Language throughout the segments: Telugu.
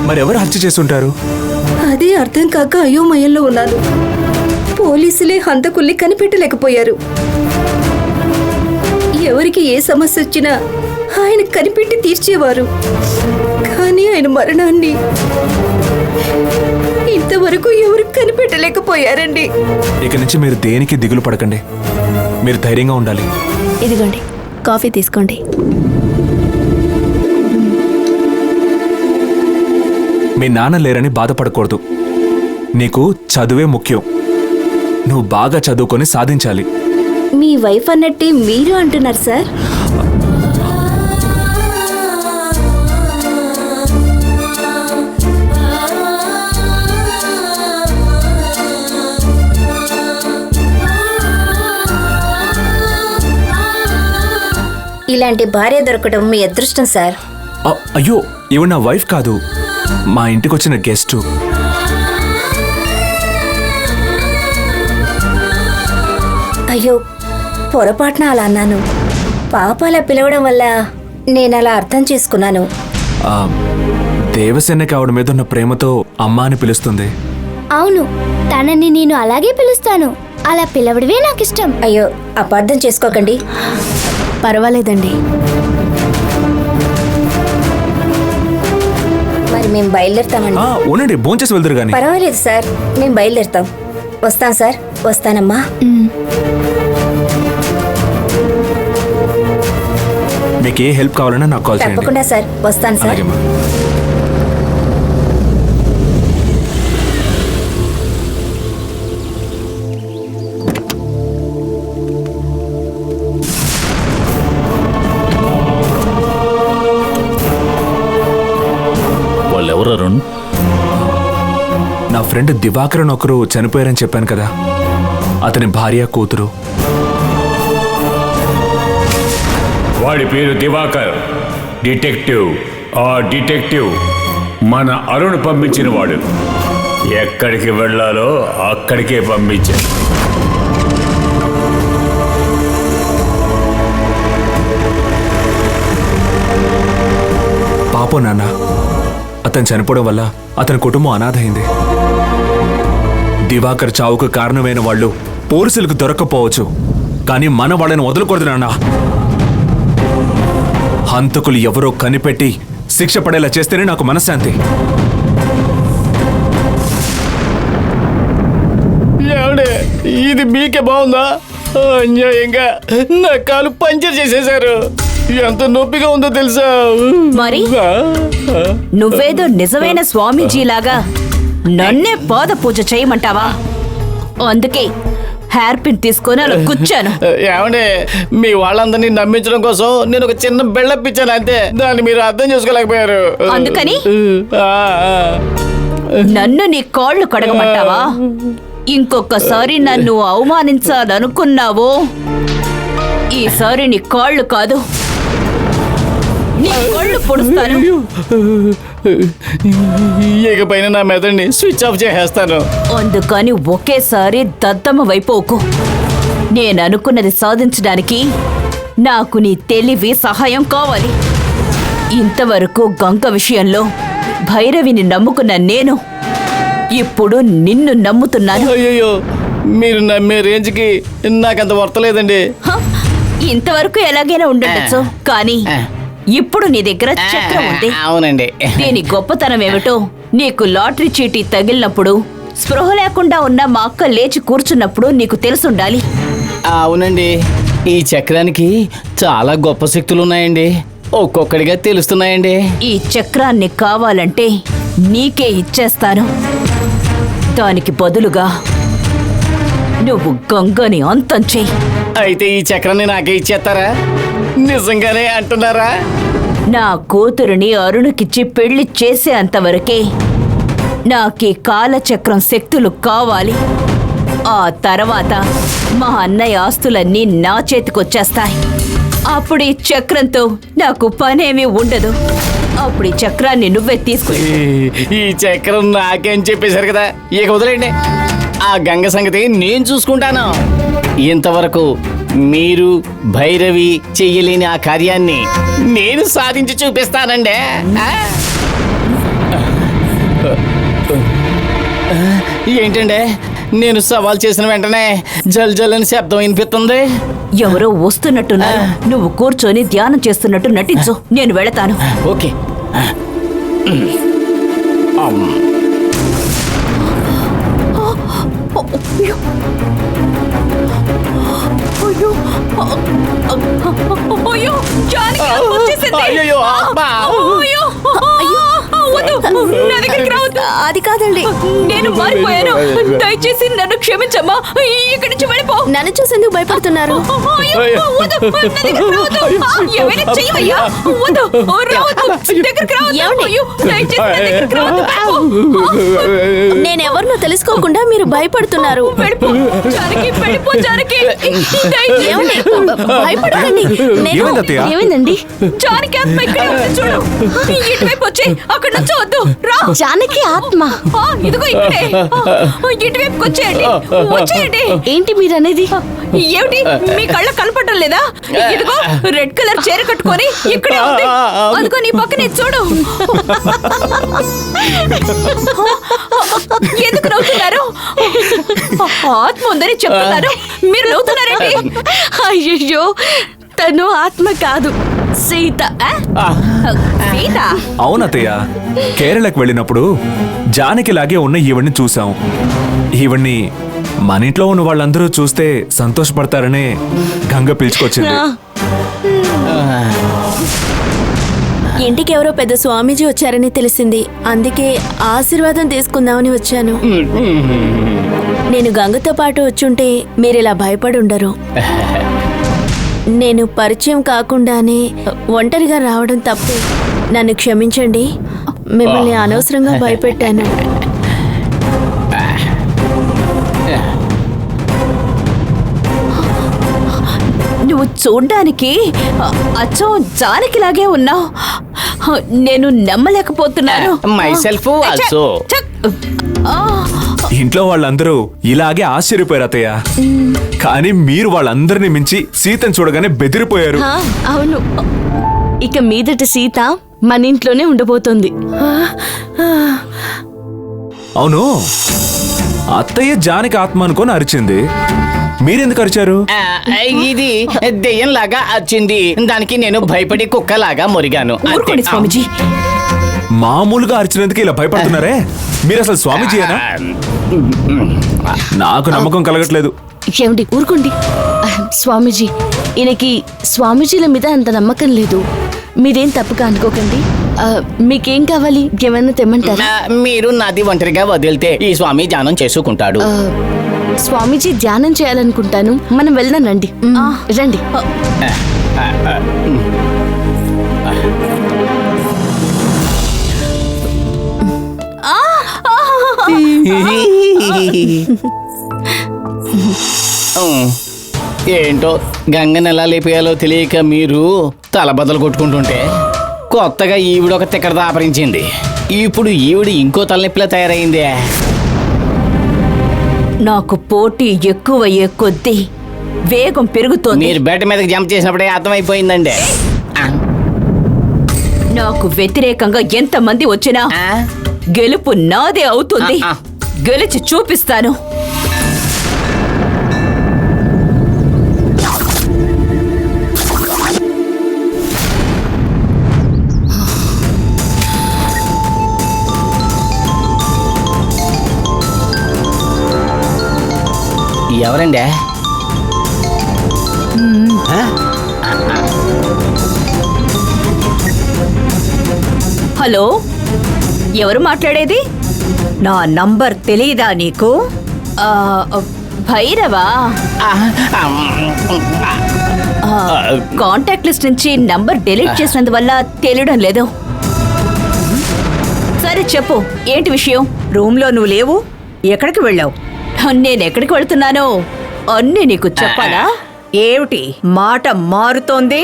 మరెవరు హత్య చేసుంటారు? అదే అర్థం కాక అయోమయంలో ఉన్నాను. పోలీసులే హంతకుల్ని కనిపెట్టలేకపోయారు. ఎవరికి ఏ సమస్య వచ్చినా ఆయన కనిపెట్టి తీర్చేవారు. కానీ ఆయన మరణాన్ని ఇంతవరకు ఎవరు కనిపెట్టలేకపోయారండి. ఇక నుంచి మీరు దేనికి దిగులు పడకండి. మీరు ధైర్యంగా ఉండాలి. ఇదిగోండి, కాఫీ తీసుకోండి. మీ నాన్న లేరని బాధపడకూడదు. నీకు చదువే ముఖ్యం. నువ్వు బాగా చదువుకొని సాధించాలి. మీ వైఫ్ అన్నట్టే మీరు అంటున్నారు సార్. ఇలాంటి భార్య దొరకడం మీ అదృష్టం సార్. అయ్యో, ఇవి నా వైఫ్ కాదు, మా ఇంటికి వచ్చిన గెస్ట్. అయ్యో, పొరపాటున అలా అన్నాను. పాప అలా పిలవడం వల్ల నేను అలా అర్థం చేసుకున్నాను. దేవసేనకి ఆవిడ మీద ఉన్న ప్రేమతో అమ్మ అని పిలుస్తుంది. అవును, తనని నేను అలాగే పిలుస్తాను. అలా పిలవడమే నాకు ఇష్టం. అయ్యో, అపార్థం చేసుకోకండి. పర్వాలేదండి. మరి మేము బయలుదేరుతామండి. ఉండండి, భోంచేసి వెళ్తారు కానీ. పర్వాలేదు సార్, మేము బయలుదేరుతాం. వస్తాం సార్. వస్తానమ్మా. మీకు ఏ హెల్ప్ కావాలన్నా నాకు కాల్ చేయండి. తప్పకుండా సార్, వస్తాను సార్. అలాగేమ్మా. వాళ్ళెవరు అరుణ్? నా ఫ్రెండ్ దివాకరన్ ఒకరు చనిపోయారని చెప్పాను కదా, అతని భార్య కూతురు. వాడి పేరు దివాకర్, డిటెక్టివ్. ఆ డిటెక్టివ్ మన అరుణ్ పంపించిన వాడు. ఎక్కడికి వెళ్ళాలో అక్కడికే పంపించాడు. పాపం నాన్న, అతను చనిపోవడం వల్ల అతని కుటుంబం అనాథైంది. దివాకర్ చావుకు కారణమైన వాళ్ళు పోలీసులకు దొరక్కపోవచ్చు, కానీ మన వాళ్ళని వదలకూడదు నాన్న. హంతకులు ఎవరో కనిపెట్టి శిక్ష పడేలా చేస్తేనే నాకు మనశ్శాంతి. ఇది మీకే బాగుందా? అన్యాయంగా నా కాలు పంచర్ చేసేశారు. ఎంత నొప్పిగా ఉందో తెలుసా? మరి నువ్వేదో నిజమైన స్వామీజీలాగా నన్నే పాద పూజ చేయమంటావా? అందుకే హెయిర్ పిన్ తీసుకొని అలా కూర్చాను. ఏమండి, మీ వాళ్ళందరినీ నమ్మించడం కోసం నేను ఒక చిన్న బెళ్ళప్పించాను అంతే. దాన్ని మీరు అర్థం చేసుకోలేకపోయారు. అందుకని నన్ను నీ కాళ్ళు కడగమంటావా? ఇంకొకసారి నన్ను అవమానించాలనుకున్నావో ఈసారి నీ కాళ్ళు కాదు, నీ కళ్ళు పొడుస్తాను. ఇకపైన నా మెదడుని స్విచ్ ఆఫ్ చేసేస్తాను. అందుకని ఒకేసారి దద్దమ్మ వైపోకు. నేను అనుకున్నది సాధించడానికి నాకు నీ తెలివి సహాయం కావాలి. ఇంతవరకు గంగ విషయంలో భైరవిని నమ్ముకున్న నేను ఇప్పుడు నిన్ను నమ్ముతున్నాను. అయ్యో, మీరు నమ్మే రేంజ్కి నాకంత వర్తలేదండి. ఇంతవరకు ఎలాగైనా ఉండొచ్చు, కానీ ఇప్పుడు నీ దగ్గర చక్రం ఉంది. అవునండి. దీని గొప్పతనం ఏమిటో నీకు లాటరీ చీటీ తగిలినప్పుడు స్పృహ లేకుండా ఉన్న మా అక్క లేచి కూర్చున్నప్పుడు నీకు తెలుసుండాలి. అవునండి, ఈ చక్రానికి చాలా గొప్ప శక్తులు ఉన్నాయండి. ఒక్కొక్కడిగా తెలుస్తున్నాయండి. ఈ చక్రాన్ని కావాలంటే నీకే ఇచ్చేస్తాను. దానికి బదులుగా నువ్వు గంగని అంతం చెయ్యి. అయితే ఈ చక్రాన్ని నాకే ఇచ్చేస్తారా? నిజంగానే అంటున్నారా? నా కూతురుని అరుణుకిచ్చి పెళ్లి చేసేంతవరకే నాకీ కాలచక్రం శక్తులు కావాలి. ఆ తర్వాత మా అన్నయ్య ఆస్తులన్నీ నా చేతికొచ్చేస్తాయి. అప్పుడు ఈ చక్రంతో నాకు పనేమీ ఉండదు. అప్పుడు ఈ చక్రాన్ని నువ్వే తీసుకో. ఈ చక్రం నాకేం చెప్పేశారు కదా, ఇక వదిలేండి. ఆ గంగ సంగతి నేను చూసుకుంటాను. ఇంతవరకు మీరు భైరవి చెయ్యలేని ఆ కార్యాన్ని నేను సాధించి చూపిస్తానండి. ఏంటండి నేను సవాల్ చేసిన వెంటనే జల్ జల్ అని శబ్దం వినిపిస్తుంది. ఎవరో వస్తున్నట్టున్నారు. నువ్వు కూర్చొని ధ్యానం చేస్తున్నట్టు నటించు, నేను వెళతాను. ఓకే. అయ్యో, జానకి ఆత్మ వచ్చేసింది. అయ్యయ్యో, ఆత్మ. అయ్యో, వద్దు, నా దగ్గరికి రావద్దు. అది కాదండి, నేను మారిపోయాను. దయచేసి నన్ను క్షమించమ్మా. ఇక్కడి నుంచి వెళ్ళిపో. నన్ను చూసేందుకు భయపడుతున్నారు. అయ్యో, వద్దు, నా దగ్గరికి రావద్దు. ఏమైనా చెయ్యవయ్యా. వద్దు, రావద్దు, దగ్గరికి రావద్దు. అయ్యో, దయచేసి నా దగ్గరికి రావద్దు. నేనెవరినో తెలుసుకోకుండా మీరు భయపడుతున్నారు. వెళ్ళిపో జానకి, వెళ్ళిపో జానకి. దయచేసి ఏమండి? భయపడకండి. ఏమైంది అత్తయ్య? ఏమైందండి? జానకి ఆత్మ ఇక్కడే ఉంది చూడు. ఇటువైపు వచ్చి అక్కడ నుంచి వద్దు, రా. జానకి ఆత్మ? ఇదిగో ఇక్కడే. ఇటువైపుకి వచ్చేయండి, వచ్చేయండి. ఏంటి మీరు అనేది? ఏమిటి మీ కళ్ళ కనపడటం లేదా? ఇదిగో రెడ్ కలర్ చీర కట్టుకొని ఇక్కడే ఉంది. అదిగో నీ పక్కనే చూడు. ఎందుకు నవ్వుతున్నారు? ఆత్మ ఉందని చెప్తున్నారు, మీరు నవ్వుతున్నారేంటి? అయ్యో, తను ఆత్మ కాదు, సీత. సీత? అవునత్తయ్య, కేరళకు వెళ్ళినప్పుడు జానకిలాగే ఉన్న ఈవిడ్ని చూసాం. ఈవిడ్ని మన ఇంట్లో ఉన్న వాళ్ళందరూ చూస్తే సంతోషపడతారనే గంగ పిలుచుకొచ్చింది. ఇంటికి ఎవరో పెద్ద స్వామీజీ వచ్చారని తెలిసింది. అందుకే ఆశీర్వాదం తీసుకుందామని వచ్చాను. నేను గంగతో పాటు వచ్చుంటే మీరిలా భయపడి ఉండరు. నేను పరిచయం కాకుండానే ఒంటరిగా రావడం తప్పే. నన్ను క్షమించండి, మిమ్మల్ని అనవసరంగా భయపెట్టాను. నువ్వు చూడ్డానికి అచ్చం జానకిలాగే ఉన్నావు. నేను నమ్మలేకపోతున్నాను. Myself also. ఛక్! ఇంట్లో వాళ్ళందరూ ఇలాగే ఆశ్చర్యపోయారు అత్తయ్య. కానీ మీరు వాళ్ళందరినీ మించి సీతను చూడగానే బెదిరిపోయారు. అవును, ఇక మీదట సీత మన ఇంట్లోనే ఉండబోతోంది. అవును, అత్తయ్య జానకి ఆత్మ అనుకొని అరిచింది, మీరెందుకు అరిచారు? ఇది దెయ్యం లాగా వచ్చింది, దానికి నేను భయపడి కుక్కలాగా మురిగాను. ఊరుకోండి స్వామిజీ. మామూలుగా అరిచినందుకు ఇలా భయపడుతున్నారే, మీరు అసలు స్వామీజీయేనా? నాకు నమ్మకం కలగట్లేదు. ఏమండి, ఊరుకోండి. స్వామీజీ, ఈయనకి స్వామీజీల మీద అంత నమ్మకం లేదు. మీరేం తప్పుగా అనుకోకండి. మీకేం కావాలి? ఏమైనా తెమ్మంటారా? మీరు నాది ఒంటరిగా వదిలితే ఈ స్వామి ధ్యానం చేసుకుంటాడు. స్వామీజీ ధ్యానం చేయాలనుకుంటాను. మనం వెళ్దాం, రండి. రండి. ఏంటో గంగని ఎలా లేపేయాలో తెలియక మీరు తలబద్దలు కొట్టుకుంటుంటే కొత్తగా ఈవిడ ఒక తిక్కడ దాపరించింది. ఇప్పుడు ఈవిడ ఇంకో తలనొప్పిలా తయారైందే. నాకు పోటీ ఎక్కువయ్యే కొద్దీ వేగం పెరుగుతోంది. మీరు బెడ్ మీదకి జంప్ చేసినప్పుడే అర్థమైపోయిందండి. నాకు వ్యతిరేకంగా ఎంతమంది వచ్చినా గెలుపు నాదే అవుతుంది. గెలిచి చూపిస్తాను. ఎవరండి? హలో, ఎవరు మాట్లాడేది? నా నంబర్ తెలీదా నీకు? భైరవా? కాంటాక్ట్ లిస్ట్ నుంచి నంబర్ డిలీట్ చేసినందువల్ల తెలియడం లేదు. సరే చెప్పు, ఏంటి విషయం? రూమ్లో నువ్వు లేవు, ఎక్కడికి వెళ్ళావు? నేను ఎక్కడికి వెళ్తున్నానో అన్నీ నీకు చెప్పాలా? ఏమిటి మాట మారుతోంది?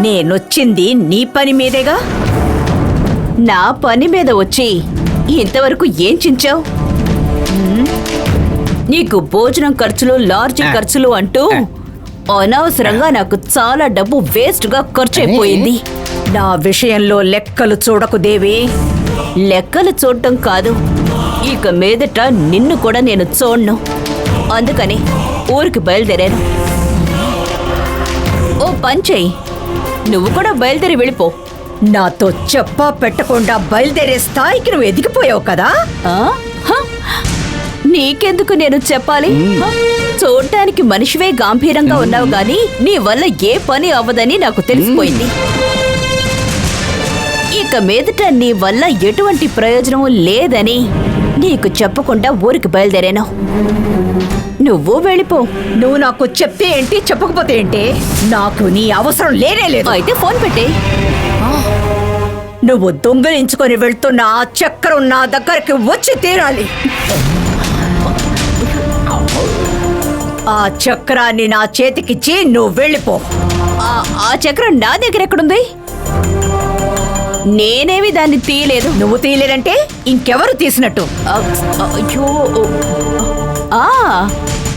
నేనొచ్చింది నీ పని మీదేగా. నా పని మీద వచ్చి ఇంతవరకు ఏం చించావు? నీకు భోజనం ఖర్చులు, లాడ్జి ఖర్చులు అంటూ అనవసరంగా నాకు చాలా డబ్బు వేస్ట్ గా ఖర్చు అయిపోయింది. నా విషయంలో లెక్కలు చూడకు దేవి. లెక్కలు చూడటం కాదు, ఇక మీదట నిన్ను కూడా నేను చూడను. అందుకని ఊరికి బయలుదేరాను. ఓ పని చెయ్యి, నువ్వు కూడా బయలుదేరి వెళ్ళిపో. నాతో చెప్పా పెట్టకుండా బయలుదేరే స్థాయికి నువ్వు ఎదిగిపోయావు కదా. నీకెందుకు నేను చెప్పాలి? చూడటానికి మనిషివే గాంభీరంగా ఉన్నావు గాని నీ వల్ల ఏ పని అవ్వదని నాకు తెలిసిపోయింది. ఇక మీదట నీ వల్ల ఎటువంటి ప్రయోజనం లేదని నీకు చెప్పకుండా ఊరికి బయలుదేరాను. నువ్వు వెళ్ళిపో. నువ్వు నాకు చెప్తే ఏంటి, చెప్పకపోతే ఏంటి? నాకు నీ అవసరం లేనే లేదు. అయితే ఫోన్ పెట్టే. నువ్వు దొంగలించుకొని వెళ్తున్న ఆ చక్రం నా దగ్గరికి వచ్చి తీరాలి. ఆ చక్రాన్ని నా చేతికిచ్చి నువ్వు వెళ్ళిపో. ఆ చక్రం నా దగ్గర ఎక్కడుంది? నేనేమి దాన్ని తీయలేదు. నువ్వు తీయలేదంటే ఇంకెవరు తీసినట్టు? అయ్యో,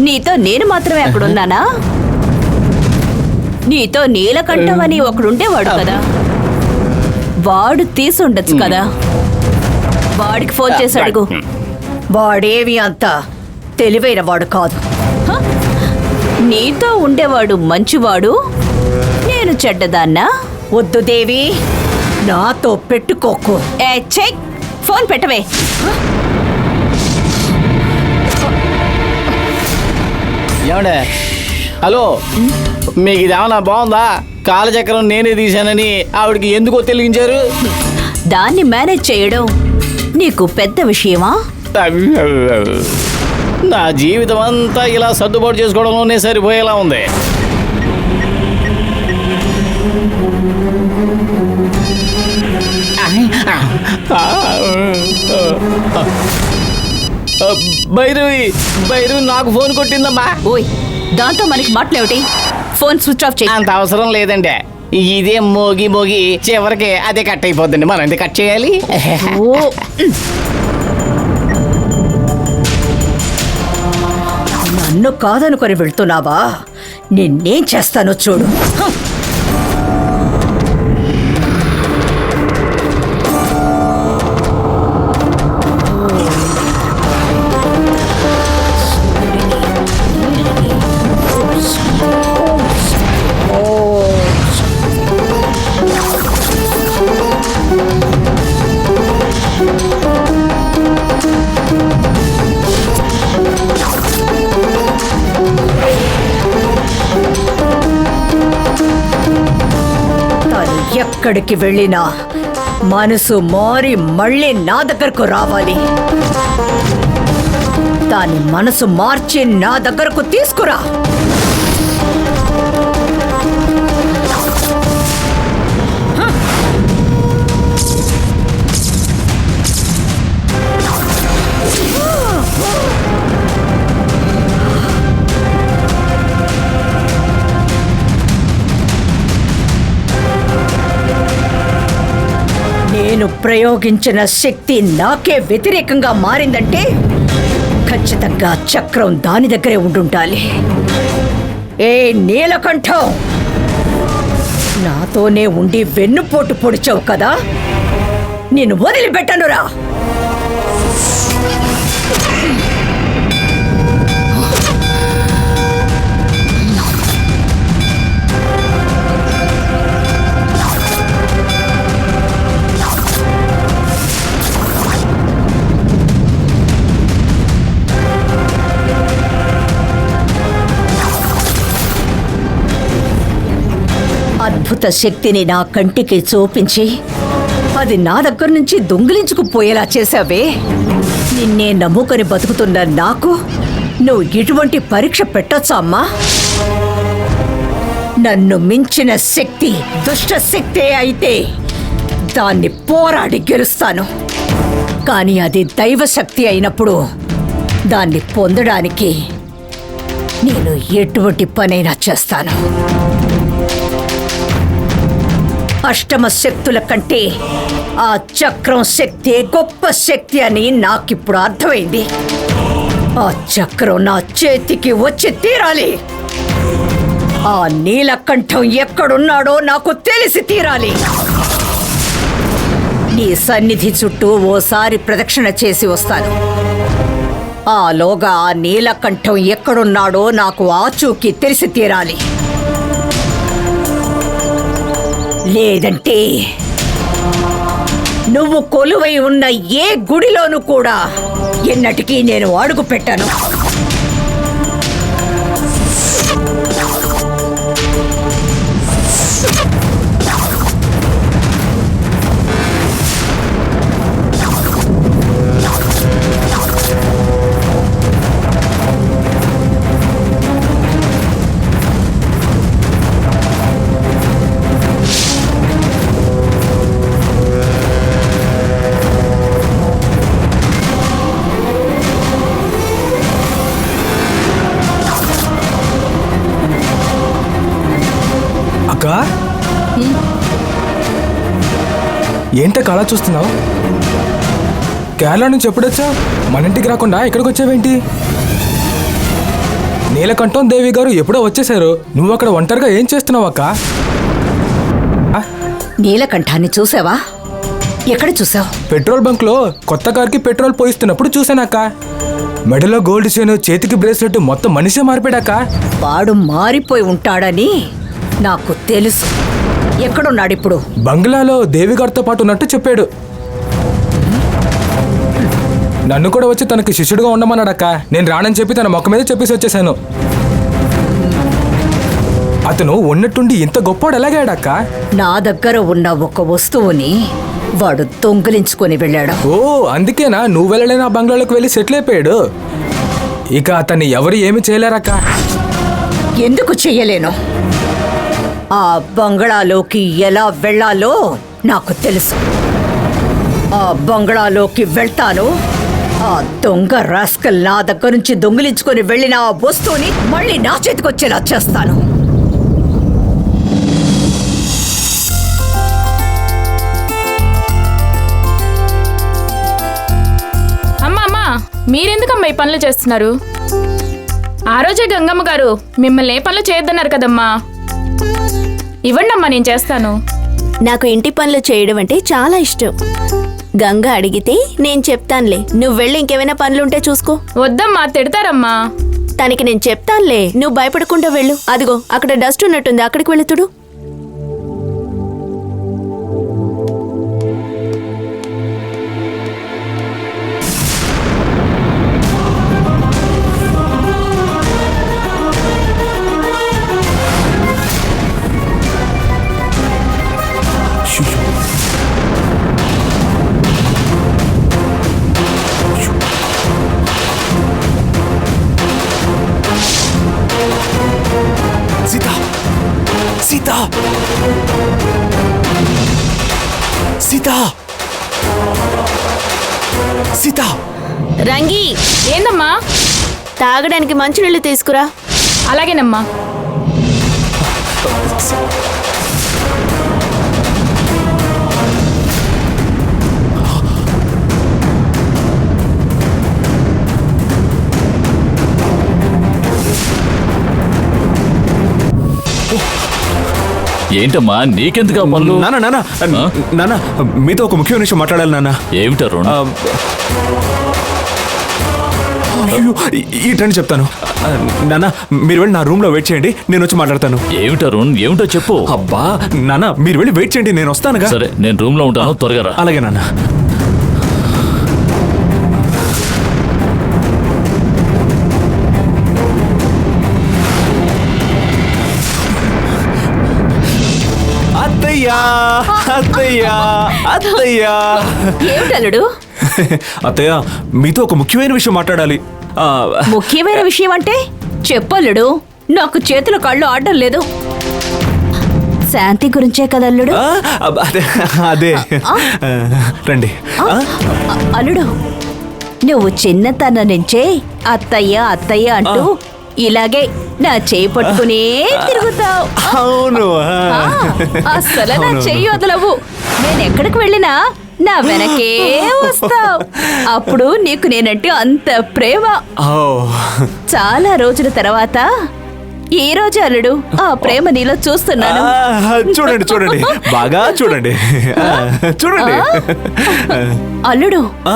నీతో నేను మాత్రమే అక్కడున్నానా? నీతో నీలకంఠం అని ఒకడుండేవాడు కదా, వాడు తీసుండొచ్చు కదా. వాడికి ఫోన్ చేసి అడుగు. వాడేవి అంత తెలివైన వాడు కాదు. నీతో ఉండేవాడు మంచివాడు, నేను చెడ్డదాన్నా? వద్దు దేవి, నాతో పెట్టుకోకు. చెక్, ఫోన్ పెట్టవే. ఏమండే? హలో, మీకు ఇదేమన్నా బాగుందా? కాలచక్రం నేనే తీశానని ఆవిడకి ఎందుకో తెలిగించారు. దాన్ని మేనేజ్ చేయడం నీకు పెద్ద విషయమా? నా జీవితం అంతా ఇలా సర్దుబాటు చేసుకోవడంలోనే సరిపోయేలా ఉంది. భైరవి, భైరవి నాకు ఫోన్ కొట్టిందమ్మా. ఓయ్, దాంతో మనకి మాటలేమిటి? ఫోన్ స్విచ్ ఆఫ్ చేయి. అంత అవసరం లేదండి. ఇదే మోగి మోగి చివరికి అదే కట్ అయిపోద్దండి. మనం ఎందుకు కట్ చేయాలి? నన్ను కాదనుకొని వెళ్తున్నావా? నిన్నేం చేస్తానో చూడు. ఎక్కడికి వెళ్ళినా మనసు మారి మళ్ళీ నా దగ్గరకు రావాలి. దాని మనసు మార్చి నా దగ్గరకు తీసుకురా. నేను ప్రయోగించిన శక్తి నాకే వ్యతిరేకంగా మారిందంటే ఖచ్చితంగా చక్రం దాని దగ్గరే ఉండుండాలి. ఏ నీలకంఠం, నాతోనే ఉండి వెన్నుపోటు పొడిచావు కదా, నేను వదిలిపెట్టనురా. అద్భుత శక్తిని నా కంటికి చూపించి అది నా దగ్గర నుంచి దొంగిలించుకుపోయేలా చేశావే. నిన్నే నమ్ముకొని బతుకుతున్న నాకు నువ్వు ఇటువంటి పరీక్ష పెట్టొచ్చా అమ్మా? నన్ను మించిన శక్తి దుష్ట శక్తే అయితే దాన్ని పోరాడి గెలుస్తాను. కానీ అది దైవశక్తి అయినప్పుడు దాన్ని పొందడానికి నేను ఎటువంటి పనైనా చేస్తాను. అష్టమ శక్తుల కంటే ఆ చక్రం శక్తి గొప్ప శక్తి అని నాకిప్పుడు అర్థమైంది. ఆ చక్రం నా చేతికి వచ్చి తీరాలి. ఆ నీలకంఠం ఎక్కడున్నాడో నాకు తెలిసి తీరాలి. నీ సన్నిధి చుట్టూ ఓసారి ప్రదక్షిణ చేసి వస్తాను. ఆలోగా ఆ నీలకంఠం ఎక్కడున్నాడో నాకు ఆచూకీ తెలిసి తీరాలి. లేదంటే నువ్వు కొలువై ఉన్న ఏ గుడిలోనూ కూడా ఎన్నటికీ నేను అడుగు పెట్టను. అక్క ఏంటక్క అలా చూస్తున్నావు? కేరళ నుంచి ఎప్పుడొచ్చా? మన ఇంటికి రాకుండా ఇక్కడికి వచ్చావేంటి? నీలకంఠం దేవి గారు ఎప్పుడో వచ్చేసారు. నువ్వు అక్కడ ఒంటరిగా ఏం చేస్తున్నావు అక్క? నీలకంఠాన్ని చూసావా? ఎక్కడ చూసావు? పెట్రోల్ బంక్ లో కొత్త కార్కి పెట్రోల్ పోయిస్తున్నప్పుడు చూసానక్క. మెడలో గోల్డ్ చైన్, చేతికి బ్రేస్లెట్, మొత్తం మనిషే మారిపోయాడక్క. వాడు మారిపోయి ఉంటాడని నాకు తెలుసు. ఎక్కడున్నాడిప్పుడు? బంగ్లాలో దేవి గారితో పాటు ఉన్నట్టు చెప్పాడు. నన్ను కూడా వచ్చి తనకి శిష్యుడిగా ఉండమన్నాడక్క. నేను రానని చెప్పి తన మొక్క మీద చెప్పేసి వచ్చేసాను. అతను ఉన్నట్టుండి ఇంత గొప్పవాడు ఎలాగాడక్క? నా దగ్గర ఉన్న ఒక వస్తువుని వాడు దొంగిలించుకొని వెళ్ళాడు. ఓ, అందుకేనా నువ్వు వెళ్ళలేని ఆ బంగ్లాలోకి వెళ్ళి సెటిల్ అయిపోయాడు. ఇక అతన్ని ఎవరు ఏమి చేయలేరక్క. ఎందుకు చెయ్యలేను? ఆ బంగళాలోకి ఎలా వెళ్ళాలో నాకు తెలుసు. ఆ బంగళాలోకి వెళ్తాను. ఆ దొంగ రాస్కల్ నా దగ్గర నుంచి దొంగిలించుకొని వెళ్ళిన ఆ వస్తువుని మళ్ళీ నా చేతికొచ్చేలా చేస్తాను. అమ్మా మీరెందుకమ్మా ఈ పనులు చేస్తున్నారు? ఆ రోజే గంగమ్మ గారు మిమ్మల్ని ఏ పనులు చేయొద్దన్నారు కదమ్మా. ఇవ్వండి అమ్మా, నేను చేస్తాను. నాకు ఇంటి పనులు చేయడం అంటే చాలా ఇష్టం. గంగ అడిగితే నేను చెప్తానులే. నువ్వు వెళ్ళి ఇంకేమైనా పనులుంటే చూసుకో. వద్దమ్మా, తిడతారమ్మా. తనకి నేను చెప్తానులే, నువ్వు భయపడకుండా వెళ్ళు. అదిగో అక్కడ డస్ట్ ఉన్నట్టుంది, అక్కడికి వెళుతుడు. సీత, సీత, సీత. రంగి, ఏందమ్మా? తాగడానికి మంచినీళ్ళు తీసుకురా. అలాగేనమ్మా. ఏంటమ్మా నీకెందుకు పనులు? నాన్న మీతో ఒక ముఖ్యమైన విషయం మాట్లాడాలి నాన్న. ఏమిటి అరుణ్? ఈ టైం చెప్తాను నాన్న. మీరు వెళ్ళి నా రూమ్ లో వెయిట్ చేయండి, నేను వచ్చి మాట్లాడతాను. ఏమిటి అరుణ్? ఏమిటో చెప్పు. అబ్బా నాన్న, మీరు వెళ్ళి వెయిట్ చేయండి, నేను వస్తానుగా. సరే, నేను రూమ్ లో ఉంటాను, త్వరగా రా. అలాగే నాన్న. అత్తయ్యా, అత్తయ్యా, అత్తయ్యా. ఏమిటల్లుడు? అత్తయ్య, మీతో ఒక ముఖ్యమైన విషయం మాట్లాడాలి. ముఖ్యమైన విషయం అంటే చెప్పల్లుడు. నాకు చేతుల కళ్ళు ఆడడం లేదు. శాంతి గురించే కదల్లుడు. అదే రండి. అల్లుడు, నువ్వు చిన్నతనం నుంచే అత్తయ్య అత్తయ్య అంటూ ఇలాగే నా చేయి పట్టుకునే తిరుగుతావు. అవును, అసలు నా చెయ్యి వదలవు. నేను ఎక్కడికి వెళ్ళినా నా వెనకే వస్తావు. అప్పుడు నీకు నేనంటే అంత ప్రేమ. చాలా రోజుల తర్వాత ఈ రోజు అల్లుడు ఆ ప్రేమ నీలో చూస్తున్నాను. చూడండి చూడండి బాగా చూడండి. చూడండి. అల్లుడు ఆ,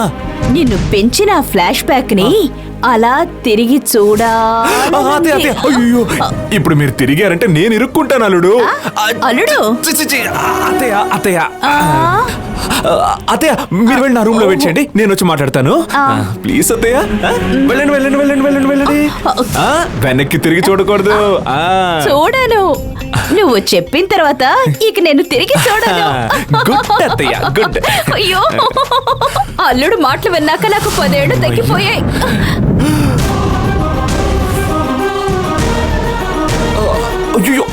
నిన్ను పెంచిన ఫ్లాష్ బ్యాక్ ని అలా తిరిగి చూడా. అదే అదే. అయ్యో, ఇప్పుడు మీరు తిరిగారంటే నేను ఇరుక్కుంటాను అల్లుడు. అల్లుడు చి, చి, చి. అత్తయ్య అత్తయ్య అత్తయ్య మీరు వెళ్ళి నా రూమ్ లో వెయిట్ చేయండి, నేను వచ్చి మాట్లాడతాను. ప్లీజ్ అత్తయ్య, వెళ్ళండి వెళ్ళండి వెళ్ళండి వెళ్ళండి వెళ్ళండి. వెనక్కి తిరిగి చూడకూడదు. చూడను. నువ్వు చెప్పిన తర్వాత ఇక నేను తిరిగి చూడను. గుడ్ అత్తయ్య, గుడ్. అయ్యో, అల్లుడు మాటలు విన్నాక నాకు 10 ఏళ్ళు తగ్గిపోయాయి. అయ్యో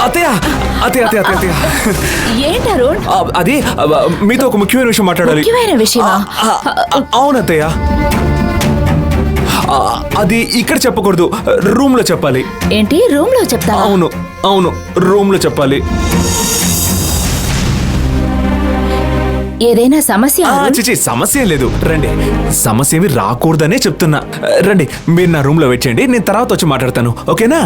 అత్తయ్య అత్తయ్య అత్తయ్య అత్తయ్య. ఏంటి అరుణ్? అది మీతో ఒక ముఖ్యమైన విషయం మాట్లాడాలి. ముఖ్యమైన విషయమా? అవును అత్తయ్య. అది ఇక్కడ చెప్పకూడదు, రూమ్ లో చెప్పాలి. ఏంటి రూమ్ లో చెప్తా? అవును అవును, రూమ్ లో చెప్పాలి. ఏదైనా సమస్య? చిచి, సమస్య లేదు, రండి. సమస్య ఏమి రాకూడదనే చెప్తున్నా. రండి, మీరు నా రూమ్ లో వెయిట్ చేయండి, నేను తర్వాత వచ్చి మాట్లాడతాను, ఓకేనా?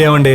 ఏమండి,